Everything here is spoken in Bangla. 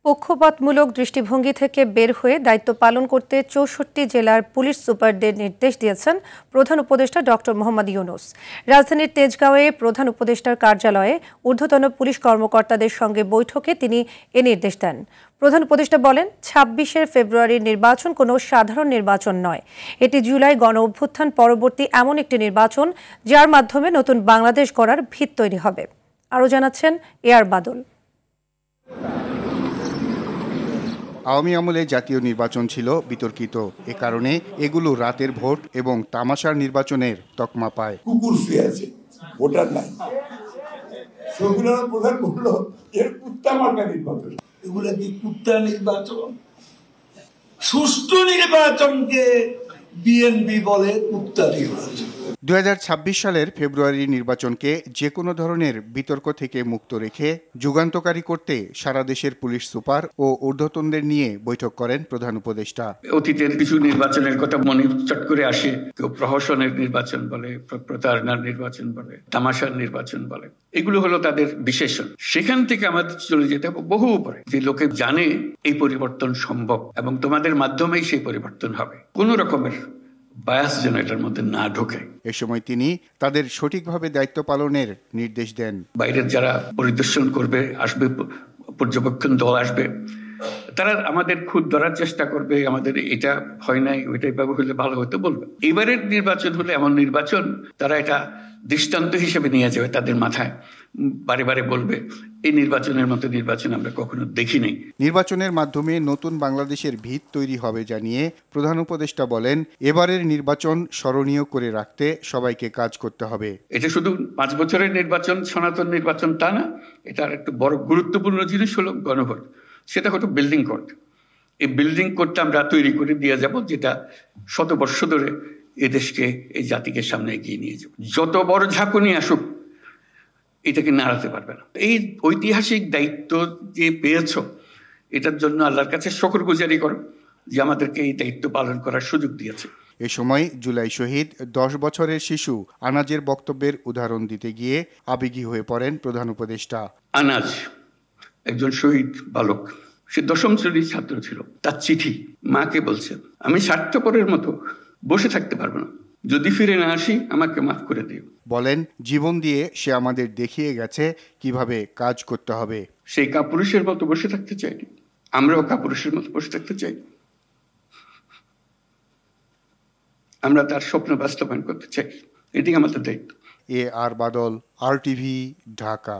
পক্ষপাতমূলক দৃষ্টিভঙ্গি থেকে বের হয়ে দায়িত্ব পালন করতে ৬৪ জেলার পুলিশ সুপারদের নির্দেশ দিয়েছেন প্রধান উপদেষ্টা ডক্টর মোহাম্মদ ইউনূস। রাজধানীর তেজগাঁওয়ে প্রধান উপদেষ্টার কার্যালয়ে ঊর্ধ্বতন পুলিশ কর্মকর্তাদের সঙ্গে বৈঠকে তিনি এ নির্দেশ দেন। প্রধান উপদেষ্টা বলেন, ২৬ ফেব্রুয়ারির নির্বাচন কোনো সাধারণ নির্বাচন নয়, এটি জুলাই গণ অভ্যুত্থান পরবর্তী এমন একটি নির্বাচন যার মাধ্যমে নতুন বাংলাদেশ গড়ার ভিত তৈরি হবে। আরও জানাচ্ছেন এআর বাদল। আওয়ামী আমলে জাতীয় নির্বাচন ছিল বিতর্কিত, এ কারণে এগুলো রাতের ভোট এবং তামাশার নির্বাচনের তকমা পায়। কুকুর শুয়ে আছে, ভোটার নাই, সেগুলোর প্রধান বলল এর কুত্তা মার্কা নির্বাচন। এগুলা কি কুত্তা নির্বাচন? সুষ্ঠু নির্বাচনকে বিএনপি বলে কুত্তা নির্বাচন। ২০২৬ সালের ফেব্রুয়ারি নির্বাচনকে যে কোনো ধরনের বিতর্ক থেকে মুক্ত রেখে যুগান্তকারী করতে সারা দেশের পুলিশ সুপার ও ঊর্ধ্বতনদের নিয়ে বৈঠক করেন প্রধান উপদেষ্টা। অতীতের কিছু নির্বাচনের কথা মনে চট করে আসে, কেউ প্রহসনের নির্বাচন বলে, প্রতারণার নির্বাচন বলে, তামাশার নির্বাচন বলে, এগুলো হলো তাদের বিশেষণ। সেখান থেকে আমাদের চলে যেতে হবে বহু উপরে, যে লোকে জানে এই পরিবর্তন সম্ভব এবং তোমাদের মাধ্যমেই সেই পরিবর্তন হবে, কোন রকমের বায়াস যেন এটার মধ্যে না ঢোকে। এ সময় তিনি তাদের সঠিকভাবে দায়িত্ব পালনের নির্দেশ দেন। বাইরের যারা পরিদর্শন করবে, আসবে, পর্যবেক্ষণ দল আসবে, তারা আমাদের খুদ ধরার চেষ্টা করবে, আমাদের এটা হয় নাই, ওইটাই ভাবে হলে ভালো হতে বলবে। এবারের নির্বাচন হলে এমন নির্বাচন, তারা এটা দৃষ্টান্ত হিসেবে নিয়ে যাবে তাদের মাথায়, বারে বারে বলবে এই নির্বাচনের মতো নির্বাচন আমরা কখনো দেখি নাই। নির্বাচনের মাধ্যমে নতুন বাংলাদেশের ভিত তৈরি হবে জানিয়ে প্রধান উপদেষ্টা বলেন, এবারের নির্বাচন স্মরণীয় করে রাখতে সবাইকে কাজ করতে হবে। এটা শুধু ৫ বছরের নির্বাচন, সনাতন নির্বাচন তা না, এটার একটু বড় গুরুত্বপূর্ণ জিনিস হলো গণভোট। সেটা হলো বিল্ডিং কোড। এই বিল্ডিং কোডটা আমরা তৈরি করে দিয়ে যাব, যেটা শত বর্ষ ধরে এদেশকে, এই জাতিকে সামনে এগিয়ে নিয়ে যাব। যত বড় ঝাঁকুনি আসুক, এটাকে নাড়াতে পারবে না। এই ঐতিহাসিক দায়িত্ব যে পেয়েছ, এটার জন্য আল্লাহর কাছে শুকরগুজারি করো যে আমাদেরকে এই দায়িত্ব পালন করার সুযোগ দিয়েছে। এ সময় জুলাই শহীদ ১০ বছরের শিশু আনাজের বক্তব্যের উদাহরণ দিতে গিয়ে আবেগী হয়ে পড়েন প্রধান উপদেষ্টা। আনাজ একজন শহীদ বালক, সে ১০ম শ্রেণীর ছাত্র ছিল। তার চিঠি মাকে বলছেন, আমি স্বার্থপরের মতো বসে থাকতে পারবো না, যদি ফিরে না আসি আমাকে মাফ করে দিও। বলেন, জীবন দিয়ে সে আমাদের দেখিয়ে গেছে কিভাবে কাজ করতে হবে। সেই কাপুরুষের মতো বসে থাকতে চাইনি, আমরাও কাপুরুষের মতো বসে থাকতে চাই। আমরা তার স্বপ্ন বাস্তবায়ন করতে চাই, এটি আমাদের দায়িত্ব। এআর বাদল, RTV, ঢাকা।